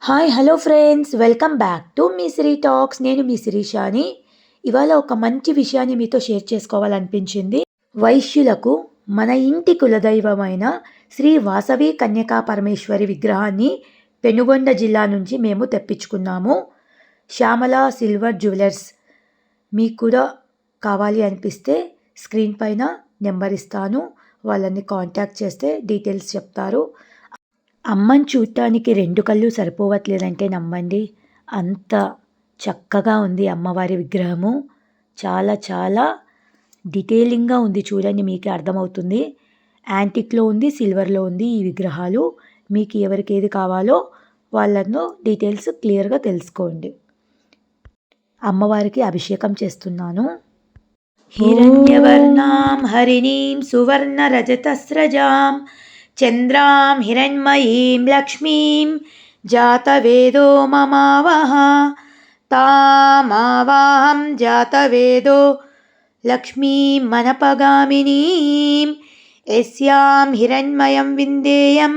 Hi hello friends, welcome back to me Siri talks. నేను మీ శిరీషాని. ఇవాళ ఒక మంచి విషయాన్ని మీతో షేర్ చేసుకోవాలనిపించింది. వైశ్యులకు మన ఇంటి కులదైవమైన శ్రీ వాసవి కన్యకా పరమేశ్వరి విగ్రహాన్ని పెనుగొండ జిల్లా నుంచి మేము తెప్పించుకున్నాము. Shyamala silver jewellers. మీకు కూడా కావాలి అనిపిస్తే స్క్రీన్ పైన నెంబర్ ఇస్తాను, వాళ్ళని కాంటాక్ట్ చేస్తే డీటెయిల్స్ చెప్తారు. అమ్మని చూడటానికి 2 కళ్ళు సరిపోవట్లేదంటే నమ్మండి, అంత చక్కగా ఉంది అమ్మవారి విగ్రహము. చాలా చాలా డీటెయిలింగ్గా ఉంది, చూడండి మీకే అర్థమవుతుంది. యాంటిక్లో ఉంది, సిల్వర్లో ఉంది ఈ విగ్రహాలు. మీకు ఎవరికి ఏది కావాలో వాళ్ళను డీటెయిల్స్ క్లియర్గా తెలుసుకోండి. అమ్మవారికి అభిషేకం చేస్తున్నాను. హిరణ్యవర్ణాం హరిణీం సువర్ణ రజతస్రజాం చంద్రాం హిరణ్మయీం లక్ష్మీం జాతవేదో మమావహ తామావాహం జాతవేదో లక్ష్మీం మనపగామినీం యస్యాం హిరణ్మయం విందేయం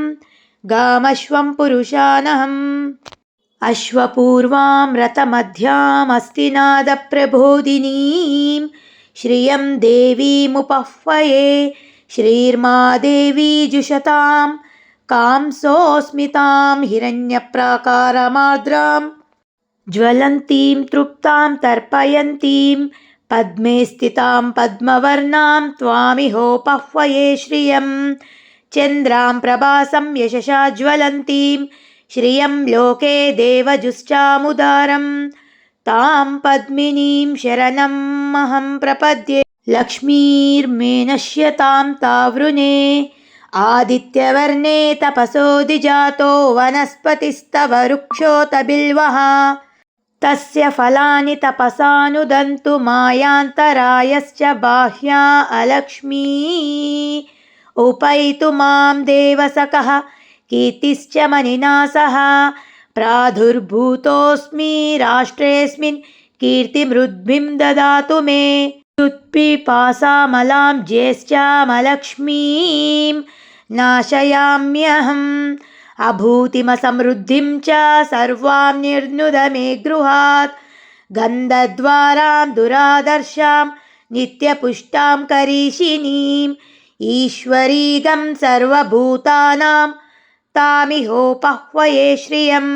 గామశ్వం పురుషానహం అశ్వపూర్వాం రథమధ్యాం అస్తినాద ప్రబోధినీం శ్రియం దేవీముపహ్వయే శ్రీర్మాదేవీ జుషతాం కాంసోస్మితాం హిరణ్యప్రాకారమార్ద్రాం జ్వలంతీం తృప్తాం తర్పయంతీం పద్మే స్థితాం పద్మవర్ణాం త్వామిహోపహ్వయే శ్రియం చంద్రాం ప్రభాసం యశసా జ్వలంతీం శ్రియం లోకే దేవజుశ్చాముదారం తాం పద్మినీం శరణం అహం ప్రపద్యే లక్ష్మీర్మే నశ్యతాం తావృణే ఆదిత్యవర్ణే తపసోదిజాతో వనస్పతిస్తవ వృక్షోత బిల్వః తస్య ఫలాని తపసానుదంతు మాయాంతరాయశ్చ బాహ్యా అలక్ష్మీ ఉపైతు మాం దేవసకః కీర్తిశ్చ మనినా సహ ప్రాదుర్భూతోస్మి రాష్ట్రేస్మిన్ కీర్తిమృద్భిం దదాతు మే తుత్పిపాసామలాం జ్యేష్ఠామలక్ష్మీం నాశయామ్యహం అభూతిమసమృద్ధిం చ సర్వాం నిర్నుద మే గృహాత్ గంధద్వారాం దురాదర్శాం నిత్యపుష్టాం కరీషిణీం ఈశ్వరీగం సర్వభూతానాం తామిహోపహ్వయే శ్రియం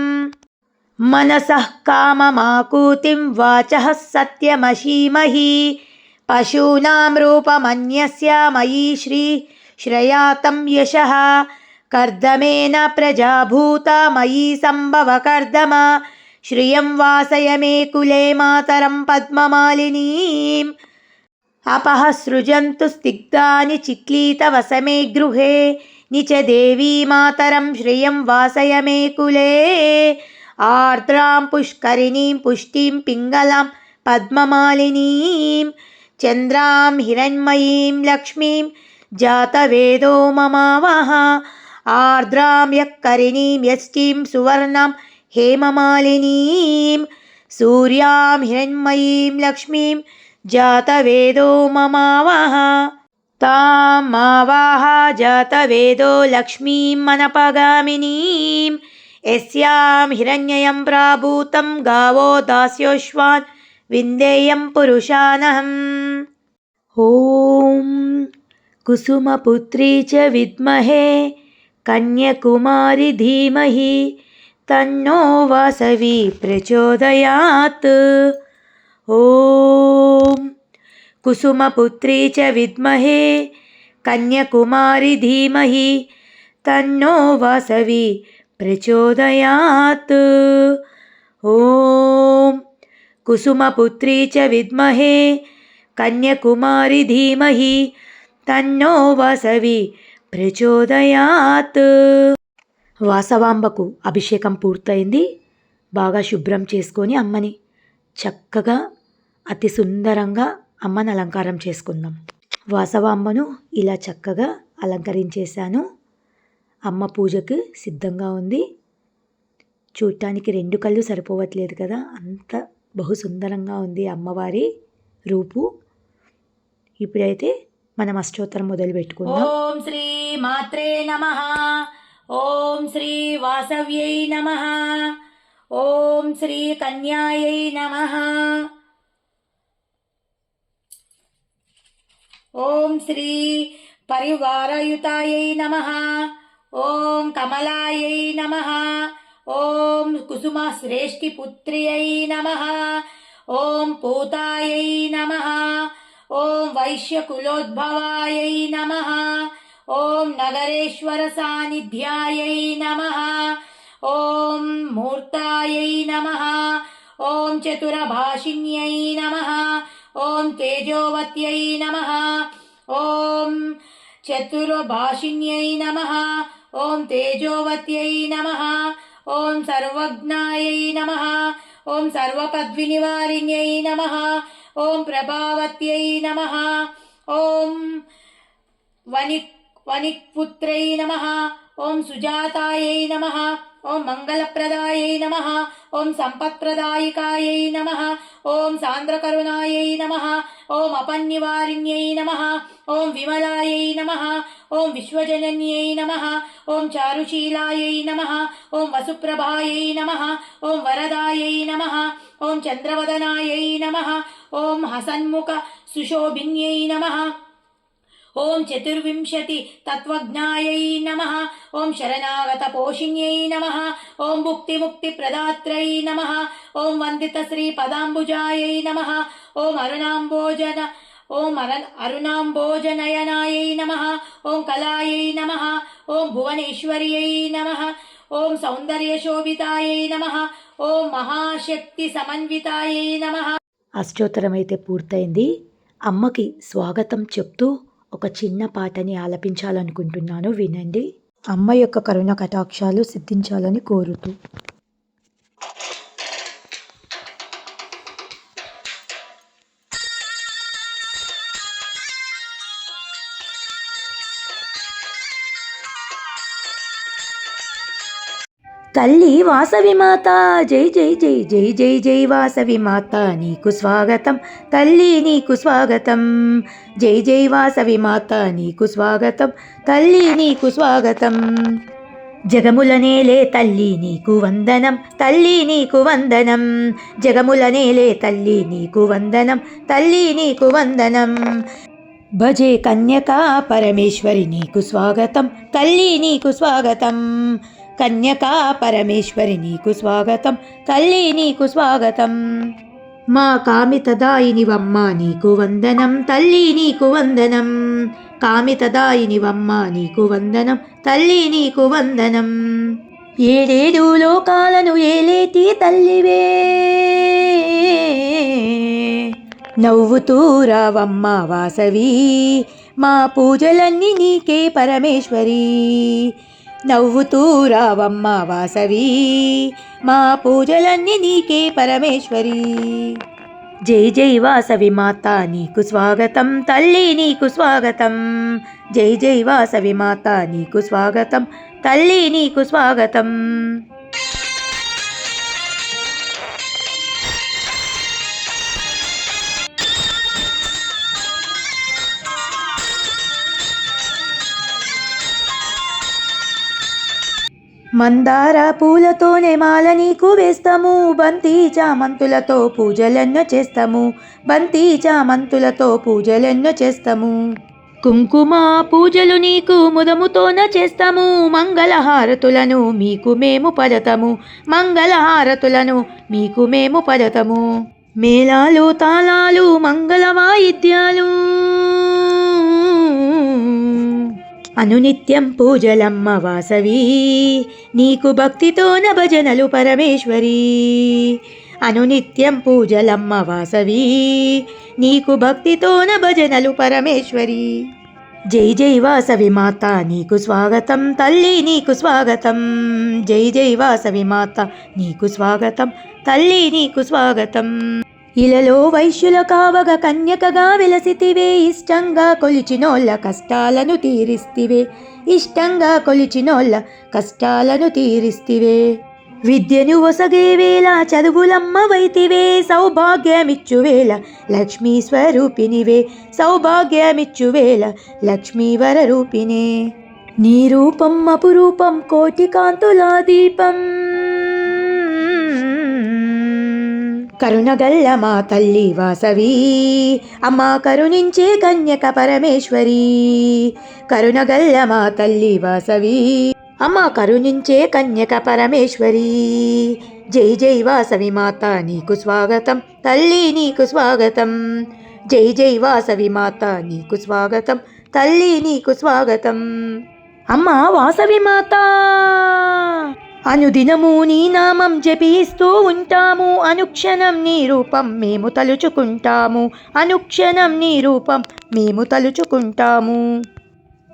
మనసః కామమాకూతిం వాచః సత్యమషీమహి పశూనాం రూపమన్యస్య మయీ శ్రేయాతం యశః కర్దమేన ప్రజాభూత మయీ సంభవ కర్దమ శ్రియం వాసయ మే కులే మాతరం పద్మమాలినీం అపః సృజంతు స్నిగ్ధాని చిక్లీతవసమే గృహే నిచ దేవీ మాతరం శ్రియం వాసయ మే కులే ఆర్ద్రాం పుష్కరిణీం పుష్టిం పింగళాం పద్మమాలినీం చంద్రాం హిరణ్మయీం లక్ష్మీం జాతవేదో మమావహ ఆర్ద్రాం యక్కరిణీం యష్టిం సువర్ణాం హేమమాలినీం సూర్యాం హిరణ్మయీం లక్ష్మీం జాతవేదో మమావహ తామావాహ జాతవేదో లక్ష్మీం మనపగామినీం యస్యాం హిరణ్యయం ప్రాభూతం గావో దాస్యోశ్వాన్ విందేయం పురుషానహం. ఓం కుసుమపుత్రీ చ విద్మహే కన్యకుమారి ధీమహి తన్నో వాసవి ప్రచోదయాత్. ఓం కుసుమపుత్రీ చ విద్మహే కన్యకుమారి ధీమహి తన్నో వాసవి ప్రచోదయాత్. ఓం కుసుమపుత్రీ చ విద్మహే కన్యకుమారి ధీమహి తన్నో వాసవి ప్రచోదయాత్. వాసవాంబకు అభిషేకం పూర్తయింది. బాగా శుభ్రం చేసుకొని అమ్మని చక్కగా అతి సుందరంగా అమ్మని అలంకారం చేసుకుందాం. వాసవాంబను ఇలా చక్కగా అలంకరించేశాను. అమ్మ పూజకు సిద్ధంగా ఉంది. చూడటానికి 2 కళ్ళు సరిపోవట్లేదు కదా, అంత బహు సుందరంగా ఉంది అమ్మవారి రూపు. ఇప్పుడైతే మనం అష్టోత్తరం మొదలు పెట్టుకుందాం. ఓం శ్రీ మాత్రే నమః. ఓం శ్రీ వాసవ్యై నమః. ఓం శ్రీ కన్యాయై నమః. ఓం శ్రీ పరివారయుతాయై నమః. ఓం కమలాయై నమః. ఓం కుసుమ శ్రేష్ఠి పుత్ర్యై నమః. ఓం పూతాయై నమః. ఓం వైశ్యకులోద్భవాయై నమః. ఓం నగరేశ్వర సాన్నిధ్యాయై నమః. ఓం మూర్తాయై నమః. ఓం చతురభాషిణ్యై నమః. ఓం తేజోవత్యై నమః. ఓం చతురభాషిణ్యై నమః. ఓం తేజోవత్యై నమః. ఓం సర్వజ్ఞాయై నమః. ఓం సర్వపద్వినివారిణ్యై నమః. ఓం ప్రభావత్యై నమః. ఓం వణిక్పుత్రై నమః. ఓం సుజాతాయై నమః. ఓం మంగళప్రదాయై నమః. ఓం సంపత్ప్రదాయికాయై నమః. ఓం సాంద్రకరుణాయై నమః. ఓం అపన్నివారిణ్యై నమః. ఓం విమలాయై నమః. ఓం విశ్వజనన్యై నమః. ఓం చారుశీలాయై నమః. ఓం వసుప్రభాయై నమః. ఓం వరదాయై నమః. ఓం చంద్రవదనాయై నమః. ఓం హసన్ముఖ సుశోభిన్యై నమః. ఓం చతుర్వింశతి తత్వజ్ఞాయై నమః. ఓం శరణాగత పోషిణ్యై నమః. ఓం భుక్తి ప్రదాత్రై నమః. ఓం వందిత శ్రీ పదాంబుజాయై నమః. ఓం అరుణాంబోజనయనాయై నమః. ఓం కళాయై నమః. ఓం భువనేశ్వర్యై నమః. ఓం సౌందర్యశోభితాయై నమః. ఓం మహాశక్తి సమన్వితాయై నమః. అష్టోత్తరం అయితే పూర్తయింది. అమ్మకి స్వాగతం చెప్తూ ఒక చిన్న పాటని ఆలపించాలనుకుంటున్నాను, వినండి. అమ్మ యొక్క కరుణ కటాక్షాలు సిద్ధించాలని కోరుతూ. తల్లి వాసవి మాత, జై జై జై జై జై జై వాసవి మాత, నీకు స్వాగతం తల్లి, నీకు స్వాగతం. జై జై వాసవి మాత, నీకు స్వాగతం తల్లి, నీకు స్వాగతం. జగములనేలే తల్లి నీకు వందనం, తల్లి నీకు వందనం. జగములనేలే తల్లి నీకు వందనం, తల్లి నీకు వందనం. భజే కన్యకా పరమేశ్వరి, నీకు స్వాగతం తల్లి, నీకు స్వాగతం. కన్యకా పరమేశ్వరి, నీకు స్వాగతం తల్లి, నీకు స్వాగతం. మా కామితదాయినివమ్మ, నీకు వందనం తల్లి, నీకు వందనం. కామితదాయినివమ్మ, నీకు వందనం తల్లి, నీకు వందనం. ఏడేడు లోకాలను ఏలేటి తల్లివే, నవ్వుతూ రావమ్మ వాసవి, మా పూజలన్నీ నీకే పరమేశ్వరి. నవ్వుతూ రావమ్మ వాసవి, మా పూజలన్నీ నీకే పరమేశ్వరి. జై జై వాసవి మాత, నీకు స్వాగతం తల్లి, నీకు స్వాగతం. జై జై వాసవి మాత, నీకు స్వాగతం తల్లి, నీకు స్వాగతం. మందార పూలతోనే మాల నీకు వేస్తాము, బంతి చామంతులతో పూజలెన్నో చేస్తాము. బంతి చామంతులతో పూజలెన్నో చేస్తాము. కుంకుమ పూజలు నీకు ముదముతోన చేస్తాము. మంగళహారతులను మీకు మేము పడతాము, మంగళహారతులను మీకు మేము పడతాము. మేళాలు తాళాలు మంగళ వాయిద్యాలు అనునిత్యం పూజలమ్మ వాసవి, నీకు భక్తితోన భజనలు పరమేశ్వరి. అనునిత్యం పూజలమ్మ వాసవి, నీకు భక్తితోన భజనలు పరమేశ్వరి. జై జై వాసవి మాత, నీకు స్వాగతం తల్లి, నీకు స్వాగతం. జై జై వాసవి మాత, నీకు స్వాగతం తల్లి, నీకు స్వాగతం. ఇలలో వైశ్యుల కావగ కన్యకగా వెలసితివే, ఇష్టంగా కొలిచినోళ్ళ కష్టాలను తీరిస్తివే. ఇష్టంగా కొలిచినోళ్ళ కష్టాలను తీరిస్తివే. విద్యను ఒసగే వేళ చదువులమ్మ వైతివే సౌభాగ్యమిచ్చు వేళ లక్ష్మీ స్వరూపినివే సౌభాగ్యమిచ్చు వేళ లక్ష్మీవర రూపిణే నీ రూపం అపురూపం కోటి కాంతుల దీపం కరుణగల్ల మా తల్లి వాసవి అమ్మ కరుణించే కన్యక పరమేశ్వరి కరుణగల్ల మా తల్లి వాసవి అమ్మ కరుణించే కన్యక పరమేశ్వరి జై జై వాసవి మాత నీకు స్వాగతం తల్లి నీకు స్వాగతం జై జై వాసవి మాత నీకు స్వాగతం తల్లి నీకు స్వాగతం అమ్మ వాసవి మాత అనుదినము నీ నామం జపిస్తూ ఉంటాము అనుక్షణం నీ రూపం మేము తలుచుకుంటాము అనుక్షణం నీ రూపం మేము తలుచుకుంటాము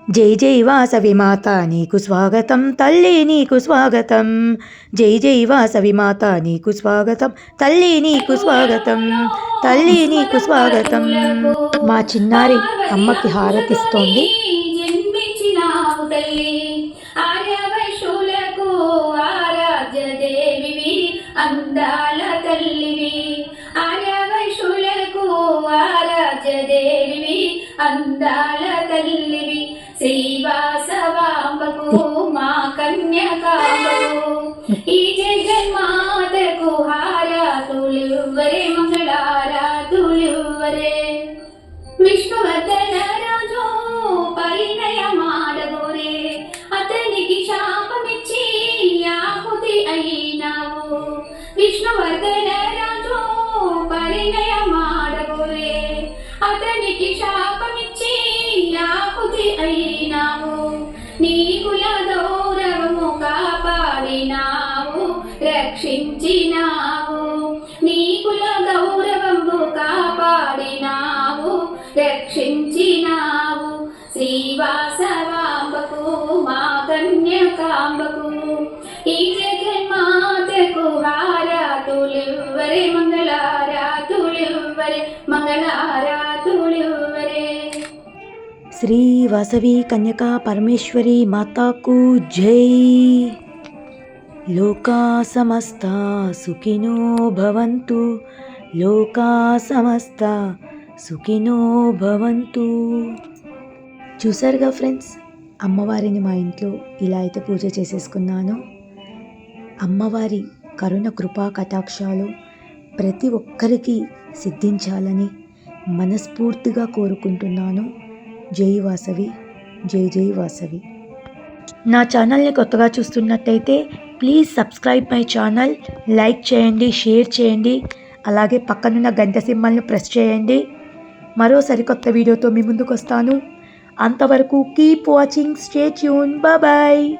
జై జై వాసవి మాత నీకు స్వాగతం తల్లి నీకు స్వాగతం జై జై వాసవి మాత నీకు స్వాగతం తల్లి నీకు స్వాగతం తల్లి నీకు స్వాగతం మా చిన్నారి అమ్మకి హారతిస్తోంది అందాల తల్లివి ఆర్యవైశ్యులకు ఆరాధ్య దేవివి అందాల తల్లివి శ్రీవాసవాంబకు మా కన్యకాంబకు ఈ జగన్మాతకు హారతులివ్వరే మంగళారాతులివ్వరే విష్ణువర్ధన రాజు పరిణయ మాడగోరే అతనికి శాపమిచ్చి ఆహుతి అయినావు విష్ణువర్ధన రాజు పరిణయ మాడగోరే అతనికి శాపమిచ్చి ఆహుతి అయినావు నీ కుల గౌరవము కాపాడినావు రక్షించినావు నీ కుల గౌరవము కాపాడినావు రక్షించినావు శ్రీవాసవాంబకు మా కన్యకాంబకు ఈ జగన్మాతకు హారతులివ్వరే మంగళారాతులివ్వరే మంగళారాతులివ్వరే శ్రీ వాసవి కన్యకా పరమేశ్వరి మాతాకు జై లోకా సమస్త సుఖినో భవంతు లోకా సమస్త సుఖినో భవంతు చూసారుగా ఫ్రెండ్స్ అమ్మవారిని మా ఇంట్లో ఇలా అయితే పూజ చేసేసుకున్నాను అమ్మవారి కరుణ కృపా కటాక్షాలు ప్రతి ఒక్కరికి సిద్ధించాలని మనస్ఫూర్తిగా కోరుకుంటున్నాను జై వాసవి జై జై వాసవి నా ఛానల్ని కొత్తగా చూస్తున్నట్టయితే please subscribe my channel like చేయండి షేర్ చేయండి అలాగే పక్కనున్న గంట సింబల్ను ప్రెస్ చేయండి మరో సరికొత్త వీడియోతో మీ ముందుకు వస్తాను అంతవరకు keep watching stay tuned bye